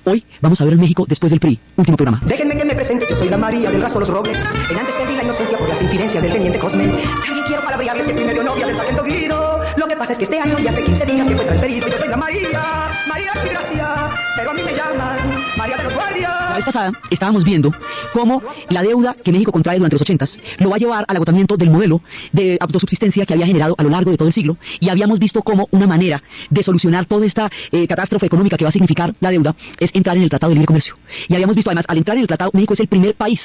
Hoy vamos a ver el México después del PRI, último programa. Déjenme que me presente, yo soy la María del Raso Los Robles. En antes perdí la inocencia por las infidencias del teniente Cosme. También quiero palabrearles que fui medio novia del sargento Guido. Lo que pasa es que este año ya hace 15 días que fue transferido. Yo soy la María de Gracia, pero a mí me llaman María de los Guardias. La vez pasada estábamos viendo cómo la deuda que México contrae durante los 80s lo va a llevar al agotamiento del modelo de autosubsistencia que había generado a lo largo de todo el siglo, y habíamos visto cómo una manera de solucionar toda esta catástrofe económica que va a significar la deuda es entrar en el Tratado de Libre Comercio. Y habíamos visto además, al entrar en el Tratado, México es el primer país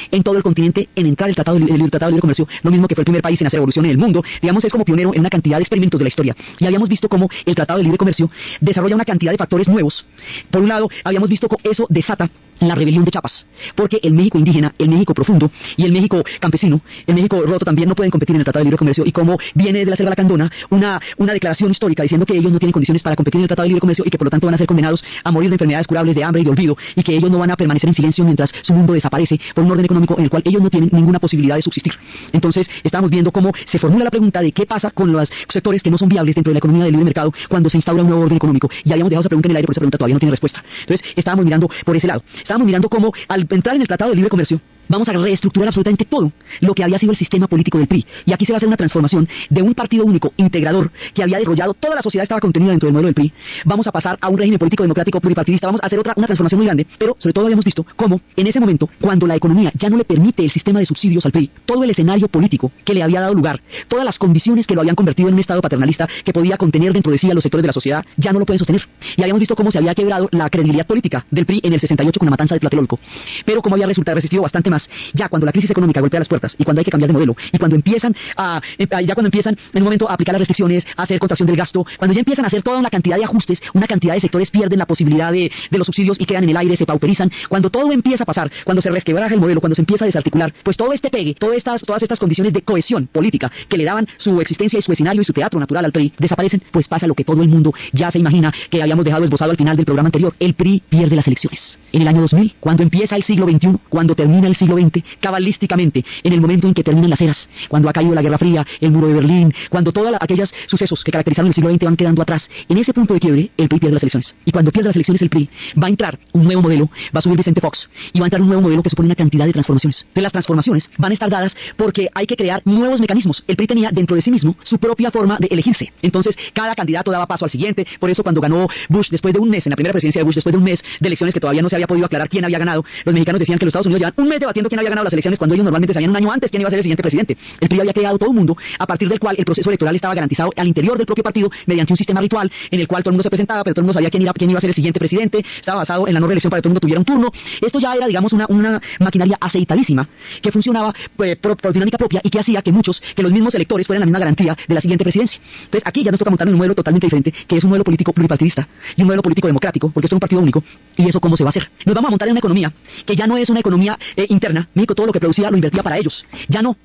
en todo el continente en entrar en el Tratado de Libre Comercio, lo mismo que fue el primer país en hacer evolución en el mundo. Digamos, es como pionero en una cantidad de experimentos de la historia. Y habíamos visto cómo el Tratado de Libre Comercio desarrolla una cantidad de factores nuevos. Por un lado, habíamos visto cómo eso desata la rebelión de Chiapas, porque el México indígena, el México profundo y el México campesino, el México roto también no pueden competir en el Tratado de Libre Comercio, y como viene de la selva lacandona una declaración histórica diciendo que ellos no tienen condiciones para competir en el Tratado de Libre Comercio y que por lo tanto van a ser condenados a morir de enfermedades curables, de hambre y de olvido, y que ellos no van a permanecer en silencio mientras su mundo desaparece por un orden económico en el cual ellos no tienen ninguna posibilidad de subsistir. Entonces estamos viendo cómo se formula la pregunta de qué pasa con los sectores que no son viables dentro de la economía del libre mercado cuando se instaura un nuevo orden económico, y habíamos dejado esa pregunta en el aire, pero esa pregunta todavía no tiene respuesta. Entonces estábamos mirando por ese lado, estábamos mirando cómo al entrar en el Tratado de Libre Comercio vamos a reestructurar absolutamente todo lo que había sido el sistema político del PRI, y aquí se va a hacer una transformación de un partido único, integrador, que había desarrollado toda la sociedad, estaba contenida dentro del modelo del PRI. Vamos a pasar a un régimen político democrático pluripartidista, vamos a hacer una transformación muy grande, pero sobre todo habíamos visto cómo en ese momento, cuando la economía ya no le permite el sistema de subsidios al PRI, todo el escenario político que le había dado lugar, todas las condiciones que lo habían convertido en un estado paternalista que podía contener dentro de sí a los sectores de la sociedad, ya no lo pueden sostener. Y habíamos visto cómo se había quebrado la credibilidad política del PRI en el 68 con la matanza de Tlatelolco, pero cómo había resistido bastante más ya cuando la crisis económica golpea las puertas y cuando hay que cambiar de modelo, y cuando empiezan en un momento a aplicar las restricciones, a hacer contracción del gasto, cuando ya empiezan a hacer toda una cantidad de ajustes, una cantidad de sectores pierden la posibilidad de los subsidios y quedan en el aire, se pauperizan, cuando todo empieza a pasar, cuando se resquebraja el modelo, cuando se empieza a desarticular, pues todo este pegue, todas estas condiciones de cohesión política que le daban su existencia y su escenario y su teatro natural al PRI desaparecen, pues pasa lo que todo el mundo ya se imagina, que habíamos dejado esbozado al final del programa anterior. El PRI pierde las elecciones en el año 2000, cuando empieza el siglo XXI, cuando termina el siglo XX, cabalísticamente, en el momento en que terminan las eras, cuando ha caído la Guerra Fría, el muro de Berlín, cuando todos aquellos sucesos que caracterizaron el siglo XX van quedando atrás. En ese punto de quiebre, el PRI pierde las elecciones. Y cuando pierde las elecciones el PRI, va a entrar un nuevo modelo, va a subir Vicente Fox, y va a entrar un nuevo modelo que supone una cantidad de transformaciones. Entonces las transformaciones van a estar dadas porque hay que crear nuevos mecanismos. El PRI tenía dentro de sí mismo su propia forma de elegirse. Entonces cada candidato daba paso al siguiente. Por eso cuando ganó Bush, después de un mes, en la primera presidencia de Bush, después de un mes de elecciones que todavía no se había podido aclarar quién había ganado, los mexicanos decían que los Estados Unidos llevan un mes debatiendo quién había ganado las elecciones, cuando ellos normalmente sabían un año antes quién iba a ser el siguiente presidente. El PRI había creado todo un mundo a partir del cual el proceso electoral estaba garantizado al interior del propio partido mediante un sistema ritual en el cual todo el mundo se presentaba, pero todo el mundo sabía quién iba a ser el siguiente presidente. Estaba basado en la no reelección para que todo el mundo tuviera un turno. Esto ya era, digamos, una maquinaria aceitadísima que funcionaba por dinámica propia y que hacía que los mismos electores fueran la misma garantía de la siguiente presidencia. Entonces aquí ya nos toca montar un modelo totalmente diferente, que es un modelo político pluripartidista y un modelo político democrático, porque esto es un partido único. ¿Y eso cómo se va a hacer? Nos vamos a montar en una economía que ya no es una economía interna. México todo lo que producía lo invertía para ellos. Ya en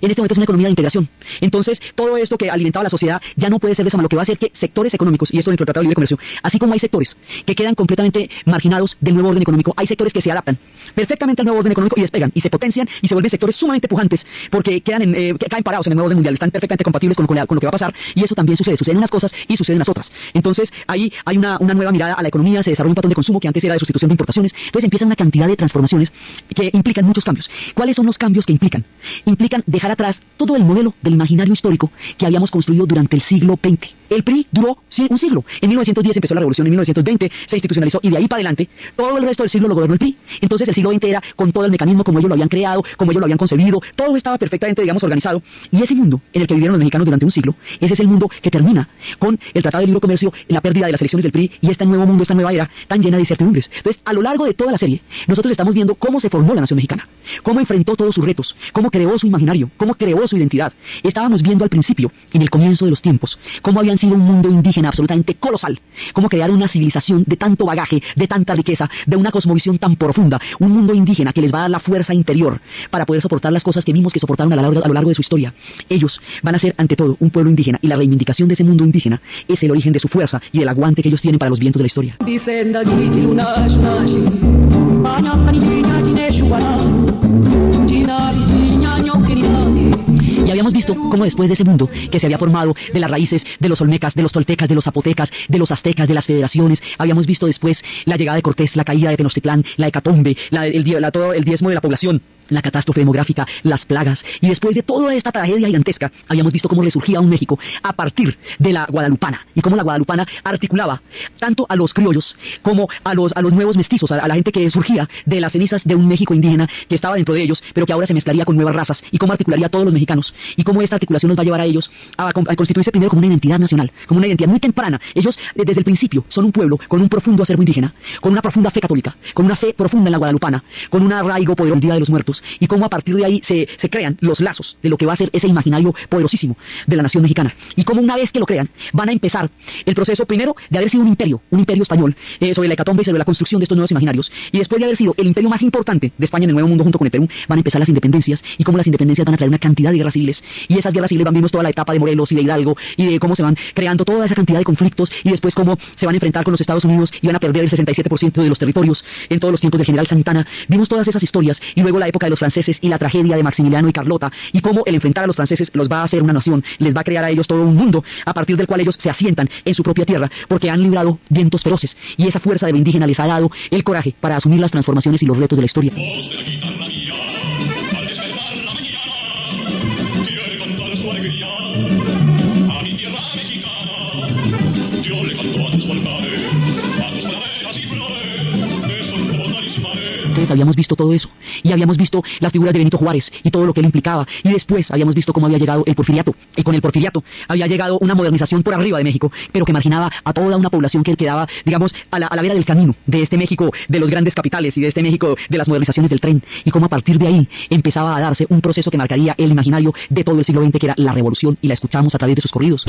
este momento es una economía de integración. Entonces, todo esto que alimentaba la sociedad ya no puede ser de esa manera, lo que va a hacer que sectores económicos, y esto dentro del Tratado de Libre Comercio, así como hay sectores que quedan completamente marginados del nuevo orden económico, hay sectores que se adaptan perfectamente al nuevo orden económico y despegan, y se potencian, y se vuelven sectores sumamente pujantes, porque que caen parados en el nuevo orden mundial, están perfectamente compatibles con lo que va a pasar, y eso también sucede en unas cosas y sucede en las otras. Entonces, ahí hay una nueva mirada a la economía, se desarrolla un patrón de consumo que antes era de sustitución de importaciones. Entonces empiezan una cantidad de transformaciones que implican muchos cambios. ¿Cuáles son los cambios que implican? Implican dejar atrás todo el modelo del imaginario histórico que habíamos construido durante el siglo XX. El PRI duró un siglo. En 1910 empezó la revolución, en 1920 se institucionalizó, y de ahí para adelante todo el resto del siglo lo gobernó el PRI. Entonces el siglo XX era con todo el mecanismo como ellos lo habían creado, como ellos lo habían concebido, todo estaba perfectamente, digamos, organizado. Y ese mundo en el que vivieron los mexicanos durante un siglo, ese es el mundo que termina con el Tratado de Libre Comercio, la pérdida de las elecciones del PRI y este nuevo mundo, esta nueva era tan llena de incertidumbres. Entonces, a lo largo de toda la serie, nosotros estamos viendo cómo se formó la nación mexicana, cómo enfrentó todos sus retos, cómo creó su imaginario, cómo creó su identidad. Estábamos viendo al principio, en el comienzo de los tiempos, cómo habían sido un mundo indígena absolutamente colosal, cómo crearon una civilización de tanto bagaje, de tanta riqueza, de una cosmovisión tan profunda, un mundo indígena que les va a dar la fuerza interior para poder soportar las cosas que vimos que soportaron a lo largo de su historia. Ellos van a ser, ante todo, un pueblo indígena, y la reivindicación de ese mundo indígena es el origen de su fuerza y el aguante que ellos tienen para los vientos de la historia. Y habíamos visto cómo después de ese mundo que se había formado de las raíces de los olmecas, de los toltecas, de los zapotecas, de los aztecas, de las federaciones, habíamos visto después la llegada de Cortés, la caída de Tenochtitlán, la hecatombe, todo el diezmo de la población, la catástrofe demográfica, las plagas, y después de toda esta tragedia gigantesca, habíamos visto cómo resurgía un México a partir de la guadalupana, y cómo la guadalupana articulaba tanto a los criollos como a los nuevos mestizos, a la gente que surgía de las cenizas de un México indígena que estaba dentro de ellos, pero que ahora se mezclaría con nuevas razas, y cómo articularía a todos los mexicanos, y cómo esta articulación nos va a llevar a ellos a constituirse primero como una identidad nacional, como una identidad muy temprana. Ellos, desde el principio, son un pueblo con un profundo acervo indígena, con una profunda fe católica, con una fe profunda en la guadalupana, con un arraigo poderoso en el Día de los Muertos, y cómo a partir de ahí se crean los lazos de lo que va a ser ese imaginario poderosísimo de la nación mexicana, y cómo una vez que lo crean, van a empezar el proceso primero de haber sido un imperio español, sobre la hecatombe y sobre la construcción de estos nuevos imaginarios, y después de haber sido el imperio más importante de España en el Nuevo Mundo junto con el Perú, van a empezar las independencias, y cómo las independencias van a traer una cantidad de guerras civiles, y esas guerras civiles vimos toda la etapa de Morelos y de Hidalgo, y de cómo se van creando toda esa cantidad de conflictos, y después cómo se van a enfrentar con los Estados Unidos y van a perder el 67% de los territorios en todos los tiempos del general Santana. Vimos todas esas historias, y luego la época de los franceses y la tragedia de Maximiliano y Carlota, y cómo el enfrentar a los franceses los va a hacer una nación, les va a crear a ellos todo un mundo a partir del cual ellos se asientan en su propia tierra, porque han librado vientos feroces, y esa fuerza de lo indígena les ha dado el coraje para asumir las transformaciones y los retos de la historia. Entonces habíamos visto todo eso, y habíamos visto las figuras de Benito Juárez y todo lo que él implicaba, y después habíamos visto cómo había llegado el porfiriato, y con el porfiriato había llegado una modernización por arriba de México, pero que marginaba a toda una población que quedaba, digamos, a la vera del camino de este México de los grandes capitales y de este México de las modernizaciones del tren, y cómo a partir de ahí empezaba a darse un proceso que marcaría el imaginario de todo el siglo XX, que era la revolución, y la escuchamos a través de sus corridos.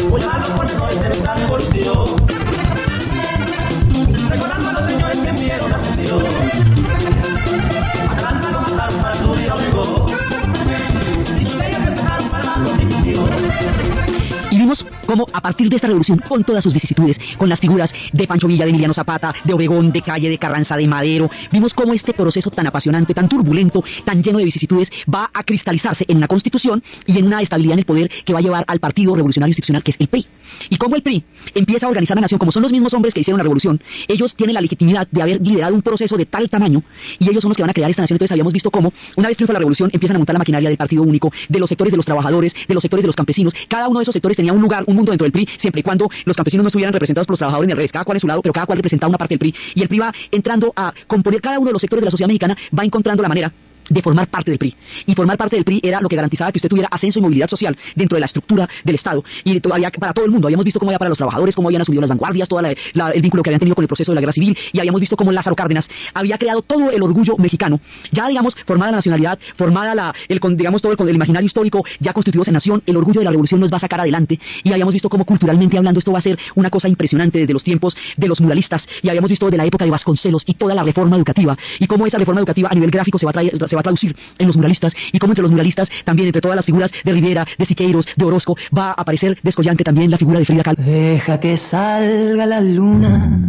Y vimos cómo a partir de esta revolución, con todas sus vicisitudes, con las figuras de Pancho Villa, de Emiliano Zapata, de Obregón, de Calle, de Carranza, de Madero, vimos cómo este proceso tan apasionante, tan turbulento, tan lleno de vicisitudes, va a cristalizarse en una constitución y en una estabilidad en el poder que va a llevar al Partido Revolucionario Institucional, que es el PRI. Y cómo el PRI empieza a organizar la nación, como son los mismos hombres que hicieron la revolución, ellos tienen la legitimidad de haber liderado un proceso de tal tamaño, y ellos son los que van a crear esta nación. Entonces habíamos visto cómo, una vez triunfa la revolución, empiezan a montar la maquinaria del partido único, de los sectores de los trabajadores, de los sectores de los campesinos. Cada uno de esos sectores tenía un lugar, un mundo dentro del PRI, siempre y cuando los campesinos no estuvieran representados por los trabajadores ni al revés, cada cual en su lado, pero cada cual representaba una parte del PRI, y el PRI va entrando a componer cada uno de los sectores de la sociedad mexicana, va encontrando la manera de formar parte del PRI, y formar parte del PRI era lo que garantizaba que usted tuviera ascenso y movilidad social dentro de la estructura del Estado, y había para todo el mundo. Habíamos visto cómo había para los trabajadores, cómo habían asumido las vanguardias, todo el vínculo que habían tenido con el proceso de la guerra civil, y habíamos visto cómo Lázaro Cárdenas había creado todo el orgullo mexicano, ya digamos formada la nacionalidad, formada digamos todo el imaginario histórico, ya constituidos en nación. El orgullo de la revolución nos va a sacar adelante, y habíamos visto cómo culturalmente hablando esto va a ser una cosa impresionante desde los tiempos de los muralistas, y habíamos visto de la época de Vasconcelos y toda la reforma educativa, y cómo esa reforma educativa a nivel gráfico se va a traducir en los muralistas, y como entre los muralistas también, entre todas las figuras de Rivera, de Siqueiros, de Orozco, va a aparecer descollante también la figura de Frida Kahlo. Deja que salga la luna,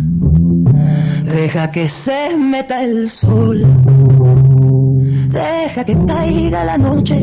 deja que se meta el sol, deja que caiga la noche,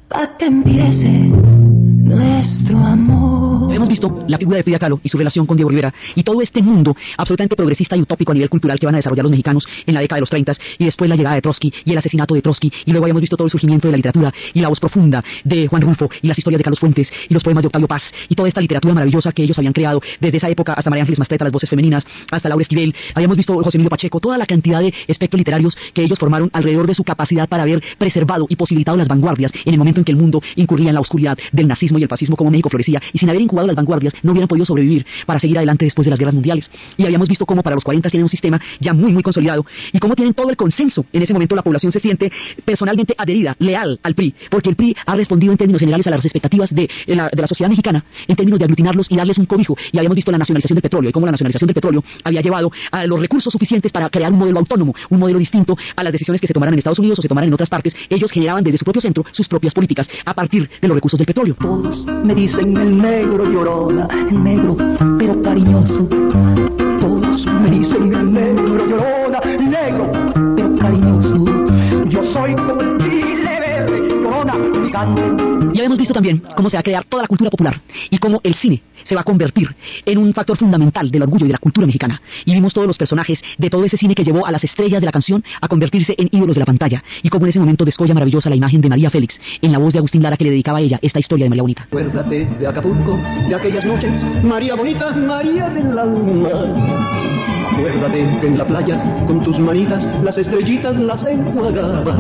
pa' que empiece nuestro amor. Hemos visto la figura de Frida Kahlo y su relación con Diego Rivera, y todo este mundo absolutamente progresista y utópico a nivel cultural que van a desarrollar los mexicanos en la década de los 30, y después la llegada de Trotsky y el asesinato de Trotsky, y luego habíamos visto todo el surgimiento de la literatura y la voz profunda de Juan Rulfo y las historias de Carlos Fuentes y los poemas de Octavio Paz, y toda esta literatura maravillosa que ellos habían creado desde esa época hasta María Ángeles Mastretta, las voces femeninas, hasta Laura Esquivel. Habíamos visto José Emilio Pacheco, toda la cantidad de espectros literarios que ellos formaron alrededor de su capacidad para haber preservado y posibilitado las vanguardias en el momento en que el mundo incurría en la oscuridad del nazismo y el fascismo, como México florecía, y sin haber incubado las vanguardias no hubieran podido sobrevivir para seguir adelante después de las guerras mundiales. Y habíamos visto cómo para los 40 tienen un sistema ya muy consolidado, y cómo tienen todo el consenso. En ese momento la población se siente personalmente adherida, leal al PRI, porque el PRI ha respondido en términos generales a las expectativas de la sociedad mexicana, en términos de aglutinarlos y darles un cobijo. Y habíamos visto la nacionalización del petróleo, y cómo la nacionalización del petróleo había llevado a los recursos suficientes para crear un modelo autónomo, un modelo distinto a las decisiones que se tomaran en Estados Unidos o se tomaran en otras partes. Ellos generaban desde su propio centro sus propias políticas a partir de los recursos del petróleo. Todos me dicen el negro Llorona, el negro pero cariñoso. Todos me dicen el negro Llorona, negro pero cariñoso. Yo soy como el chile verde, Llorona, picante. Y habíamos visto visto también cómo se va a crear toda la cultura popular y cómo el cine se va a convertir en un factor fundamental del orgullo y de la cultura mexicana. Y vimos todos los personajes de todo ese cine que llevó a las estrellas de la canción a convertirse en ídolos de la pantalla. Y cómo en ese momento descolla maravillosa la imagen de María Félix en la voz de Agustín Lara, que le dedicaba a ella esta historia de María Bonita. Acuérdate de Acapulco, de aquellas noches, María Bonita, María del alma. Acuérdate que en la playa, con tus manitas, las estrellitas las enjuagabas.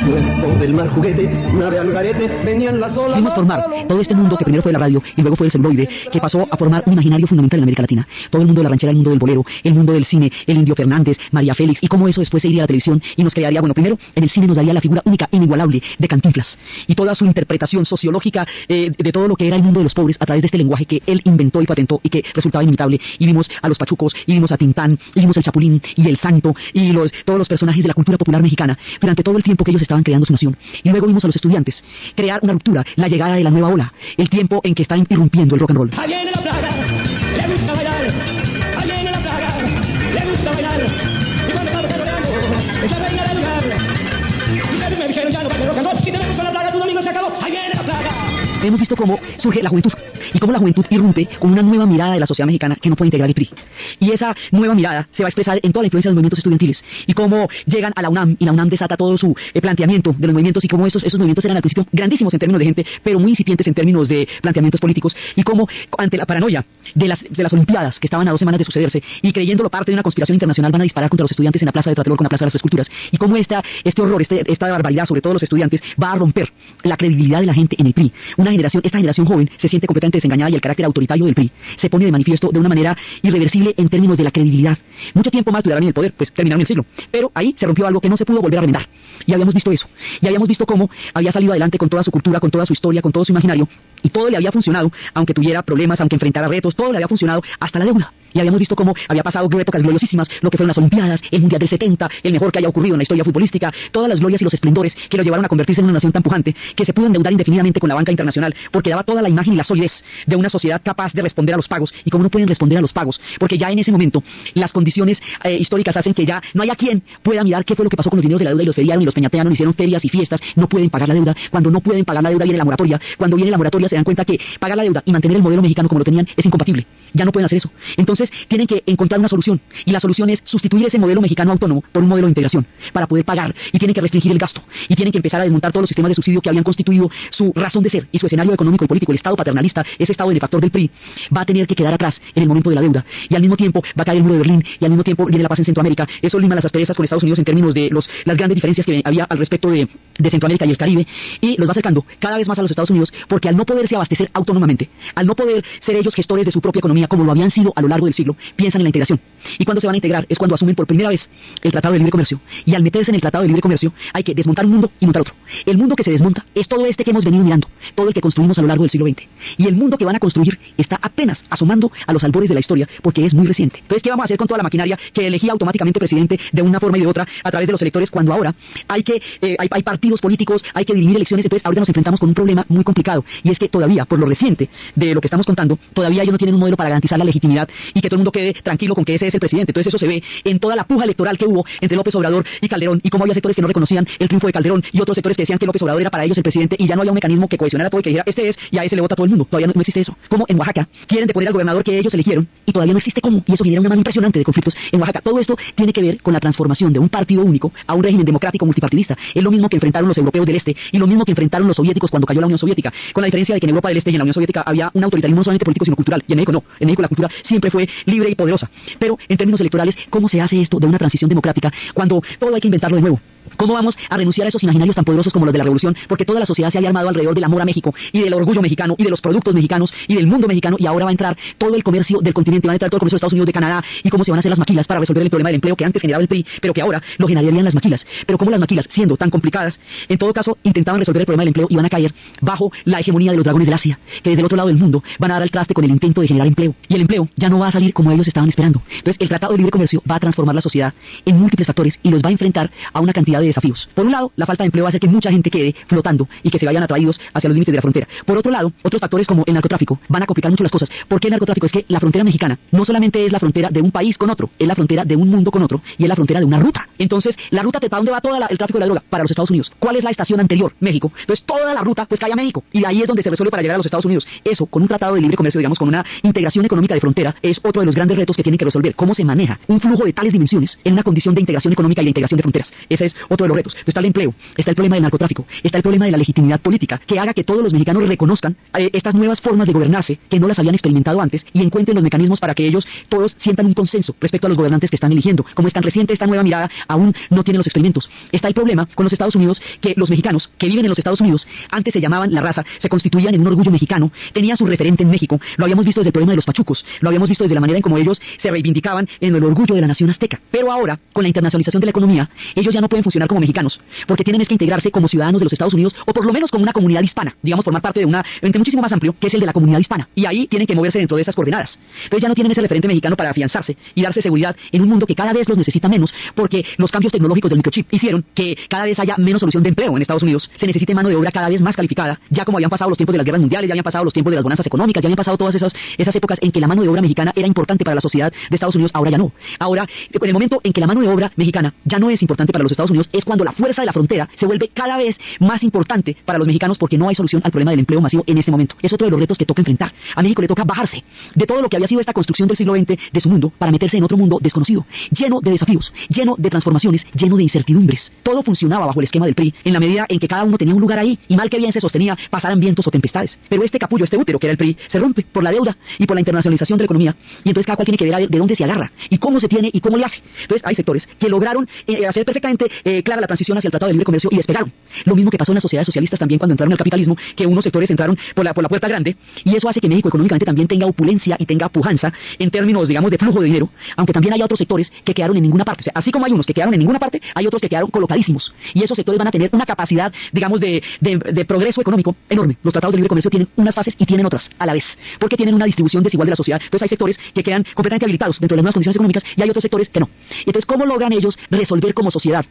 Cuerpo del mar juguete, nave al garete, venían las olas. Vimos formar todo este mundo que primero fue la radio y luego fue el celuloide, que pasó a formar un imaginario fundamental en América Latina. Todo el mundo de la ranchera, el mundo del bolero, el mundo del cine, el Indio Fernández, María Félix, y cómo eso después se iría a la televisión y nos crearía, bueno, primero en el cine nos daría la figura única, inigualable de Cantinflas y toda su interpretación sociológica de todo lo que era el mundo de los pobres a través de este lenguaje que él inventó y patentó y que resultaba inimitable. Y vimos a los Pachucos, y vimos a Tintán, y vimos al Chapulín y el Santo y todos los personajes de la cultura popular mexicana durante todo el tiempo que ellos estaban creando su nación. Y luego vimos a los estudiantes crear una ruptura, la llegada de la nueva ola, el tiempo en que está irrumpiendo el rock and roll. Ahí viene la plaga, le gusta bailar. Ahí viene la plaga, le gusta bailar. Y cuando estamos rodeando, es la reina del lugar. Ustedes me dijeron ya no baile rock and roll. Si te ves con la plaga, tu domingo se acabó. Ahí viene la plaga. Hemos visto cómo surge la juventud y cómo la juventud irrumpe con una nueva mirada de la sociedad mexicana que no puede integrar el PRI. Y esa nueva mirada se va a expresar en toda la influencia de los movimientos estudiantiles y cómo llegan a la UNAM y la UNAM desata todo su planteamiento de los movimientos y cómo esos movimientos eran al principio grandísimos en términos de gente, pero muy incipientes en términos de planteamientos políticos, y cómo ante la paranoia de las Olimpiadas que estaban a 2 semanas de sucederse y creyéndolo parte de una conspiración internacional van a disparar contra los estudiantes en la Plaza de Tlatelolco, con la Plaza de las Esculturas, y cómo este horror, esta barbaridad sobre todos los estudiantes va a romper la credibilidad de la gente en el PRI. Esta generación joven se siente completamente desengañada y el carácter autoritario del PRI se pone de manifiesto de una manera irreversible en términos de la credibilidad. Mucho tiempo más durarán en el poder, pues terminaron el siglo, pero ahí se rompió algo que no se pudo volver a remendar. Y habíamos visto eso, y habíamos visto cómo había salido adelante con toda su cultura, con toda su historia, con todo su imaginario, y todo le había funcionado, aunque tuviera problemas, aunque enfrentara retos, todo le había funcionado hasta la deuda. Y habíamos visto cómo había pasado épocas gloriosísimas, lo que fueron las Olimpiadas, el Mundial del 70, el mejor que haya ocurrido en la historia futbolística, todas las glorias y los esplendores que lo llevaron a convertirse en una nación tan pujante que se pudo endeudar indefinidamente con la banca internacional, porque daba toda la imagen y la solidez de una sociedad capaz de responder a los pagos. Y como no pueden responder a los pagos, porque ya en ese momento las condiciones históricas hacen que ya no haya quien pueda mirar qué fue lo que pasó con los dineros de la deuda, y los feriaron y los peñatearon, hicieron ferias y fiestas, no pueden pagar la deuda. Cuando no pueden pagar la deuda viene la moratoria. Cuando viene la moratoria se dan cuenta que pagar la deuda y mantener el modelo mexicano como lo tenían es incompatible. Ya no pueden hacer eso. Entonces tienen que encontrar una solución, y la solución es sustituir ese modelo mexicano autónomo por un modelo de integración para poder pagar, y tienen que restringir el gasto, y tienen que empezar a desmontar todos los sistemas de subsidio que habían constituido su razón de ser y su escenario económico y político. El Estado paternalista, ese Estado benefactor del PRI, va a tener que quedar atrás en el momento de la deuda, y al mismo tiempo va a caer el muro de Berlín, y al mismo tiempo viene la paz en Centroamérica. Eso lima las asperezas con Estados Unidos en términos de las grandes diferencias que había al respecto de Centroamérica y el Caribe, y los va acercando cada vez más a los Estados Unidos, porque al no poderse abastecer autónomamente, al no poder ser ellos gestores de su propia economía como lo habían sido a lo largo del siglo, piensan en la integración. Y cuando se van a integrar es cuando asumen por primera vez el Tratado de Libre Comercio, y al meterse en el Tratado de Libre Comercio hay que desmontar un mundo y montar otro. El mundo que se desmonta es todo este que hemos venido mirando, todo el que construimos a lo largo del siglo XX, y el mundo que van a construir está apenas asomando a los albores de la historia, porque es muy reciente. Entonces, ¿qué vamos a hacer con toda la maquinaria que elegía automáticamente presidente de una forma y de otra a través de los electores, cuando ahora hay partidos políticos, hay que dirimir elecciones? Entonces ahorita nos enfrentamos con un problema muy complicado, y es que todavía, por lo reciente de lo que estamos contando, todavía ellos no tienen un modelo para garantizar la legitimidad y que todo el mundo quede tranquilo con que ese es el presidente. Entonces eso se ve en toda la puja electoral que hubo entre López Obrador y Calderón, y cómo había sectores que no reconocían el triunfo de Calderón y otros sectores que decían que López Obrador era para ellos el presidente, y ya no había un mecanismo que cohesionara todo y que dijera este es, y a ese le vota todo el mundo. Todavía no existe eso. Como en Oaxaca quieren deponer al gobernador que ellos eligieron y todavía no existe cómo, y eso genera una mano impresionante de conflictos en Oaxaca. Todo esto tiene que ver con la transformación de un partido único a un régimen democrático multipartidista. Es lo mismo que enfrentaron los europeos del este y lo mismo que enfrentaron los soviéticos cuando cayó la Unión Soviética, con la diferencia de que en Europa del Este y en la Unión Soviética había un autoritarismo no solamente político sino cultural, y en México no. En México la cultura siempre fue libre y poderosa. Pero en términos electorales, ¿cómo se hace esto de una transición democrática cuando todo hay que inventarlo de nuevo? ¿Cómo vamos a renunciar a esos imaginarios tan poderosos como los de la revolución? Porque toda la sociedad se había armado alrededor del amor a México y del orgullo mexicano y de los productos mexicanos y del mundo mexicano, y ahora va a entrar todo el comercio del continente, va a entrar todo el comercio de Estados Unidos, de Canadá, y cómo se van a hacer las maquilas para resolver el problema del empleo que antes generaba el PRI, pero que ahora lo generarían las maquilas. Pero como las maquilas, siendo tan complicadas, en todo caso intentaban resolver el problema del empleo y van a caer bajo la hegemonía de los dragones del Asia, que desde el otro lado del mundo van a dar al traste con el intento de generar empleo, y el empleo ya no va a salir como ellos estaban esperando. Entonces el Tratado de Libre Comercio va a transformar la sociedad en múltiples factores y los va a enfrentar a una cantidad de desafíos. Por un lado, la falta de empleo va a hacer que mucha gente quede flotando y que se vayan atraídos hacia los límites de la frontera. Por otro lado, otros factores como el narcotráfico van a complicar mucho las cosas. ¿Por qué el narcotráfico? Es que la frontera mexicana no solamente es la frontera de un país con otro, es la frontera de un mundo con otro, y es la frontera de una ruta. Entonces, la ruta, ¿para dónde va todo el tráfico de la droga? Para los Estados Unidos. ¿Cuál es la estación anterior? México. Entonces, toda la ruta, pues cae a México. Y de ahí es donde se resuelve para llegar a los Estados Unidos. Eso, con un tratado de libre comercio, digamos, con una integración económica de frontera, es otro de los grandes retos que tienen que resolver. ¿Cómo se maneja un flujo de tales dimensiones en una condición de integración económica y de integración de fronteras? Ese es otro de los retos. Entonces, está el empleo, está el problema del narcotráfico, está el problema de la legitimidad política, que haga que todos los mexicanos reconozcan estas nuevas formas de gobernarse que no las habían experimentado antes y encuentren los mecanismos para que ellos todos sientan un consenso respecto a los gobernantes que están eligiendo. Como es tan reciente esta nueva mirada, aún no tienen los experimentos. Está el problema con los Estados Unidos, que los mexicanos que viven en los Estados Unidos antes se llamaban la raza, se constituían en un orgullo mexicano, tenían su referente en México. Lo habíamos visto desde el problema de los pachucos, lo habíamos visto desde la manera en cómo ellos se reivindicaban en el orgullo de la nación azteca. Pero ahora, con la internacionalización de la economía, ellos ya no pueden funcionar como mexicanos, porque tienen que integrarse como ciudadanos de los Estados Unidos, o por lo menos como una comunidad hispana, digamos, formar parte de un ente muchísimo más amplio, que es el de la comunidad hispana. Y ahí tienen que moverse dentro de esas coordenadas. Entonces ya no tienen ese referente mexicano para afianzarse y darse seguridad en un mundo que cada vez los necesita menos, porque los cambios tecnológicos del microchip hicieron que cada vez haya menos solución de empleo en Estados Unidos. Se necesite mano de obra cada vez más calificada, ya como habían pasado los tiempos de las guerras mundiales, ya habían pasado los tiempos de las bonanzas económicas, ya habían pasado todas esas épocas en que la mano de obra mexicana era importante para la sociedad de Estados Unidos. Ahora ya no. Ahora, en el momento en que la mano de obra mexicana ya no es importante para los Estados Unidos, es cuando la fuerza de la frontera se vuelve cada vez más importante para los mexicanos, porque no hay solución al problema del empleo masivo en este momento. Es otro de los retos que toca enfrentar. A México le toca bajarse de todo lo que había sido esta construcción del siglo XX de su mundo para meterse en otro mundo desconocido, lleno de desafíos, lleno de transformaciones, lleno de incertidumbres. Todo funcionaba bajo el esquema del PRI, en la medida en que cada uno tenía un lugar ahí, y mal que bien se sostenía, pasaran vientos o tempestades. Pero este capullo, este útero que era el PRI, se rompe por la deuda y por la internacionalización de la economía, y entonces cada cual tiene que ver a ver de dónde se agarra, y cómo se tiene, y cómo le hace. Entonces hay sectores que lograron hacer perfectamente clara la transición hacia el Tratado de Libre Comercio y despegaron. Lo mismo que pasó en las sociedades socialistas también cuando entraron al capitalismo, que unos sectores entraron por la puerta grande, y eso hace que México económicamente también tenga opulencia y tenga pujanza en términos, digamos, de flujo de dinero, aunque también hay otros sectores que quedaron en ninguna parte. O sea, así como hay unos que quedaron en ninguna parte, hay otros que quedaron colocadísimos, y esos sectores van a tener una capacidad, digamos, de progreso económico enorme. Los tratados de libre comercio tienen unas fases y tienen otras a la vez, porque tienen una distribución desigual de la sociedad. Entonces hay sectores que quedan completamente habilitados dentro de las nuevas condiciones económicas, y hay otros sectores que no. Entonces, ¿cómo logran ellos resolver como sociedad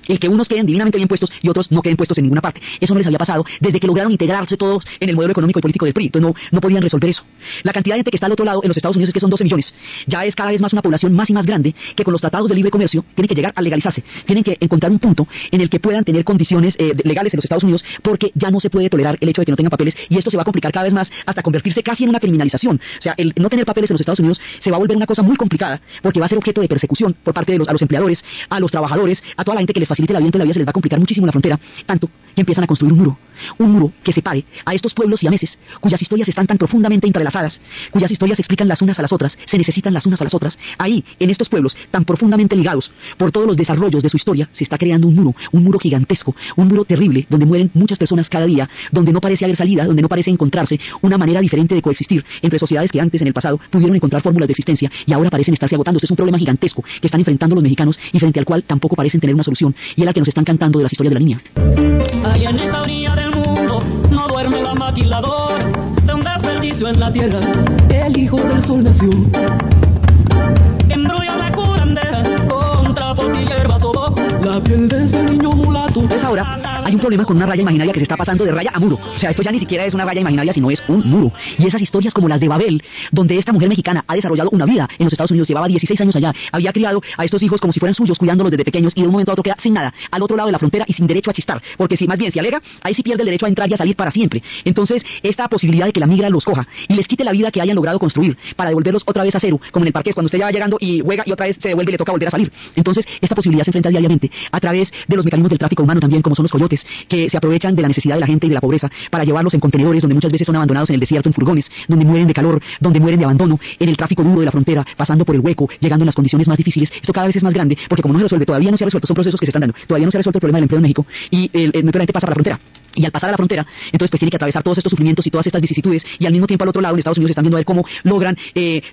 el que unos queden divinamente bien puestos y otros no queden puestos en ninguna parte? Eso no les había pasado desde que lograron integrarse todos en el modelo económico y político del PRI. Entonces no podían resolver eso. La cantidad de gente que está al otro lado en los Estados Unidos, es que son 12 millones. Ya es cada vez más una población más y más grande, que con los tratados de libre comercio tienen que llegar a legalizarse. Tienen que encontrar un punto en el que puedan tener condiciones legales en los Estados Unidos, porque ya no se puede tolerar el hecho de que no tengan papeles, y esto se va a complicar cada vez más hasta convertirse casi en una criminalización. O sea, el no tener papeles en los Estados Unidos se va a volver una cosa muy complicada, porque va a ser objeto de persecución por parte de a los empleadores, a los trabajadores, a toda la gente que les facilite la vida. En la vida se les va a complicar muchísimo la frontera, tanto que empiezan a construir un muro que separe a estos pueblos siameses, cuyas historias están tan profundamente entrelazadas, cuyas historias se explican las unas a las otras, se necesitan las unas a las otras. Ahí, en estos pueblos tan profundamente ligados por todos los desarrollos de su historia, se está creando un muro gigantesco, un muro terrible, donde mueren muchas personas cada día, donde no parece haber salida, donde no parece encontrarse una manera diferente de coexistir entre sociedades que antes, en el pasado, pudieron encontrar fórmulas de existencia y ahora parecen estarse agotando. Este es un problema gigantesco que están enfrentando los mexicanos y frente al cual tampoco parecen tener una solución, y es la que nos están cantando de las historias de la niña. Allá en esta orilla del mundo no duerme la maquiladora, de un desperdicio en la tierra el hijo del sol nació. Que embrulla la curandera con trapos y hierbas o la piel de ese niño mulato. Entonces ahora hay un problema con una raya imaginaria que se está pasando de raya a muro. O sea, esto ya ni siquiera es una raya imaginaria, sino es un muro. Y esas historias como las de Babel, donde esta mujer mexicana ha desarrollado una vida en los Estados Unidos, llevaba 16 años allá, había criado a estos hijos como si fueran suyos, cuidándolos desde pequeños, y de un momento a otro queda sin nada, al otro lado de la frontera y sin derecho a chistar. Porque si más bien se alega, ahí sí pierde el derecho a entrar y a salir para siempre. Entonces, esta posibilidad de que la migra los coja y les quite la vida que hayan logrado construir para devolverlos otra vez a cero, como en el parqués, cuando usted ya va llegando y juega y otra vez se devuelve y le toca volver a salir. Entonces, esta posibilidad se enfrenta diariamente a través de los mecanismos del tráfico humano también, como son los coyotes, que se aprovechan de la necesidad de la gente y de la pobreza para llevarlos en contenedores donde muchas veces son abandonados en el desierto, en furgones, donde mueren de calor, donde mueren de abandono, en el tráfico duro de la frontera, pasando por el hueco, llegando en las condiciones más difíciles. Esto cada vez es más grande, porque como no se resuelve, todavía no se ha resuelto, son procesos que se están dando, todavía no se ha resuelto el problema del empleo en México, y la gente pasa por la frontera. Y al pasar a la frontera, entonces pues tiene que atravesar todos estos sufrimientos y todas estas vicisitudes, y al mismo tiempo al otro lado en Estados Unidos están viendo a ver cómo logran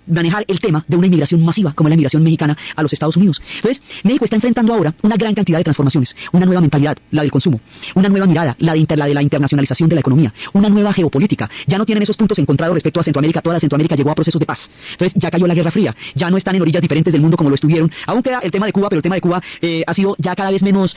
manejar el tema de una inmigración masiva, como la inmigración mexicana a los Estados Unidos. Entonces, México está enfrentando ahora una gran cantidad de transformaciones, una nueva mentalidad, la del consumo, una nueva mirada, la de la internacionalización de la economía, una nueva geopolítica. Ya no tienen esos puntos encontrados respecto a Centroamérica, toda Centroamérica llegó a procesos de paz. Entonces, ya cayó la Guerra Fría, ya no están en orillas diferentes del mundo como lo estuvieron. Aún queda el tema de Cuba, pero el tema de Cuba ha sido ya cada vez menos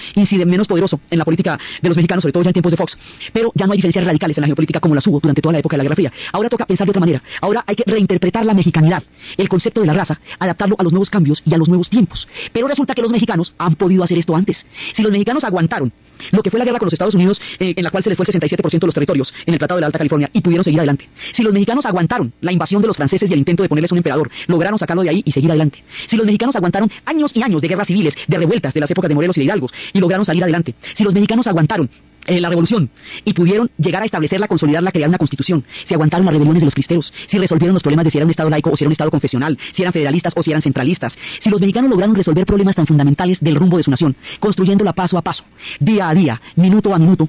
poderoso en la política de los mexicanos, sobre todo ya en tiempos de Fox. paradox. Pero ya no hay diferencias radicales en la geopolítica como las hubo durante toda la época de la Guerra Fría. Ahora toca pensar de otra manera. Ahora hay que reinterpretar la mexicanidad, el concepto de la raza, adaptarlo a los nuevos cambios y a los nuevos tiempos. Pero resulta que los mexicanos han podido hacer esto antes. Si los mexicanos aguantaron lo que fue la guerra con los Estados Unidos, en la cual se les fue el 67% de los territorios en el Tratado de la Alta California, y pudieron seguir adelante. Si los mexicanos aguantaron la invasión de los franceses y el intento de ponerles un emperador, lograron sacarlo de ahí y seguir adelante. Si los mexicanos aguantaron años y años de guerras civiles, de revueltas de las épocas de Morelos y de Hidalgos, y lograron salir adelante. Si los mexicanos aguantaron la revolución y pudieron llegar a establecerla, consolidarla, crear una constitución, si aguantaron las rebeliones de los cristeros, si resolvieron los problemas de si era un estado laico o si era un estado confesional, si eran federalistas o si eran centralistas, si los mexicanos lograron resolver problemas tan fundamentales del rumbo de su nación, construyéndola paso a paso, día a día, minuto a minuto,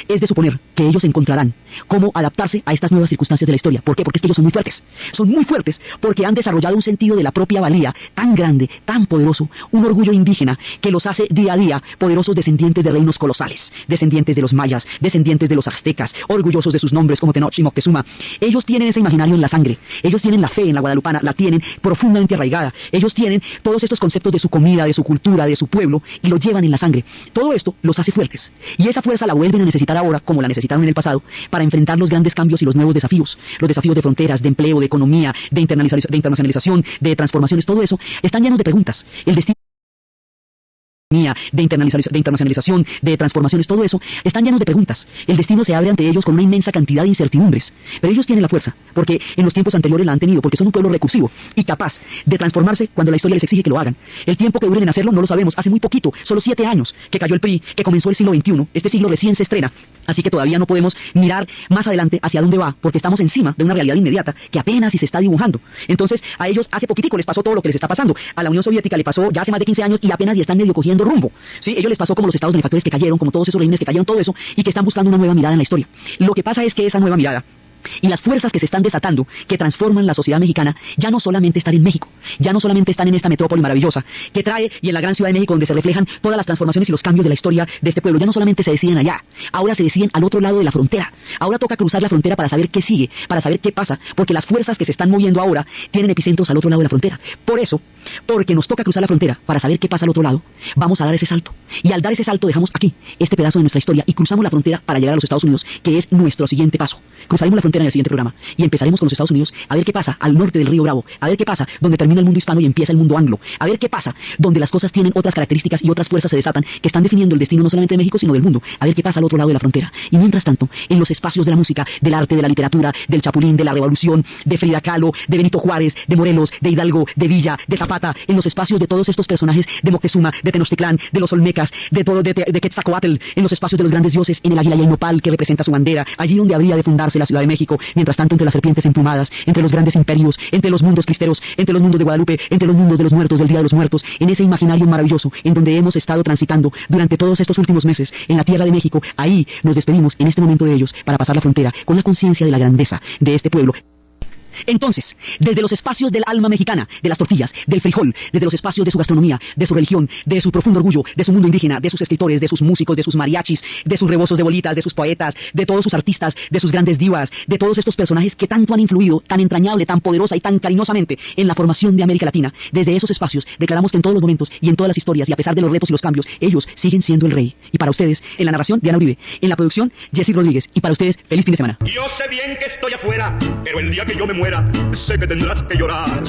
es de suponer que ellos encontrarán cómo adaptarse a estas nuevas circunstancias de la historia. ¿Por qué? Porque es que ellos son muy fuertes. Son muy fuertes porque han desarrollado un sentido de la propia valía tan grande, tan poderoso, un orgullo indígena que los hace día a día poderosos descendientes de reinos colosales, descendientes de los mayas, descendientes de los aztecas, orgullosos de sus nombres como Tenoch y Moctezuma. Ellos tienen ese imaginario en la sangre, ellos tienen la fe en la guadalupana, la tienen profundamente arraigada, ellos tienen todos estos conceptos de su comida, de su cultura, de su pueblo, y lo llevan en la sangre. Todo esto los hace fuertes, y esa fuerza la vuelven a necesitar ahora, como la necesitaron en el pasado, para enfrentar los grandes cambios y los nuevos desafíos, los desafíos de fronteras, de empleo, de economía, de internacionalización, de transformaciones. Todo eso están llenos de preguntas. El destino de internacionalización, de transformaciones, todo eso, están llenos de preguntas. El destino se abre ante ellos con una inmensa cantidad de incertidumbres, pero ellos tienen la fuerza, porque en los tiempos anteriores la han tenido, porque son un pueblo recursivo y capaz de transformarse cuando la historia les exige que lo hagan. El tiempo que duren en hacerlo no lo sabemos, hace muy poquito, solo 7 años que cayó el PRI, que comenzó el siglo XXI, este siglo recién se estrena, así que todavía no podemos mirar más adelante hacia dónde va, porque estamos encima de una realidad inmediata que apenas si se está dibujando. Entonces, a ellos hace poquitico les pasó todo lo que les está pasando. A la Unión Soviética le pasó ya hace más de 15 años y apenas y están medio cogiendo rumbo. Sí, ellos les pasó como los estados benefactores que cayeron, como todos esos regímenes que cayeron, todo eso, y que están buscando una nueva mirada en la historia. Lo que pasa es que esa nueva mirada y las fuerzas que se están desatando, que transforman la sociedad mexicana, ya no solamente están en México, ya no solamente están en esta metrópoli maravillosa, que trae, y en la gran ciudad de México, donde se reflejan todas las transformaciones y los cambios de la historia de este pueblo, ya no solamente se deciden allá, ahora se deciden al otro lado de la frontera. Ahora toca cruzar la frontera para saber qué sigue, para saber qué pasa, porque las fuerzas que se están moviendo ahora tienen epicentros al otro lado de la frontera. Por eso, porque nos toca cruzar la frontera para saber qué pasa al otro lado, vamos a dar ese salto. Y al dar ese salto dejamos aquí este pedazo de nuestra historia y cruzamos la frontera para llegar a los Estados Unidos, que es nuestro siguiente paso. Cruzaremos la frontera en el siguiente programa y empezaremos con los Estados Unidos a ver qué pasa al norte del río Bravo, a ver qué pasa donde termina el mundo hispano y empieza el mundo anglo, a ver qué pasa donde las cosas tienen otras características y otras fuerzas se desatan que están definiendo el destino no solamente de México sino del mundo, a ver qué pasa al otro lado de la frontera. Y mientras tanto, en los espacios de la música, del arte, de la literatura, del Chapulín, de la Revolución, de Frida Kahlo, de Benito Juárez, de Morelos, de Hidalgo, de Villa, de Zapata, en los espacios de todos estos personajes, de Moctezuma, de Tenochtitlán, de los Olmecas, de todo, de Quetzalcóatl, en los espacios de los grandes dioses, en el águila y el nopal que representa su bandera, allí donde habría de fundarse la Ciudad de México, mientras tanto entre las serpientes emplumadas, entre los grandes imperios, entre los mundos cristeros, entre los mundos de Guadalupe, entre los mundos de los muertos, del Día de los Muertos, en ese imaginario maravilloso en donde hemos estado transitando durante todos estos últimos meses, en la tierra de México, ahí nos despedimos en este momento de ellos para pasar la frontera con la conciencia de la grandeza de este pueblo. Entonces, desde los espacios del alma mexicana, de las tortillas, del frijol, desde los espacios de su gastronomía, de su religión, de su profundo orgullo, de su mundo indígena, de sus escritores, de sus músicos, de sus mariachis, de sus rebozos de bolitas, de sus poetas, de todos sus artistas, de sus grandes divas, de todos estos personajes que tanto han influido, tan entrañable, tan poderosa y tan cariñosamente en la formación de América Latina, desde esos espacios declaramos que en todos los momentos y en todas las historias y a pesar de los retos y los cambios, ellos siguen siendo el rey. Y para ustedes, en la narración, Diana Uribe, en la producción, Jessy Rodríguez, y para ustedes, feliz fin de semana. Yo sé bien que estoy afuera, pero el día que yo me muera, sé que tendrás que llorar.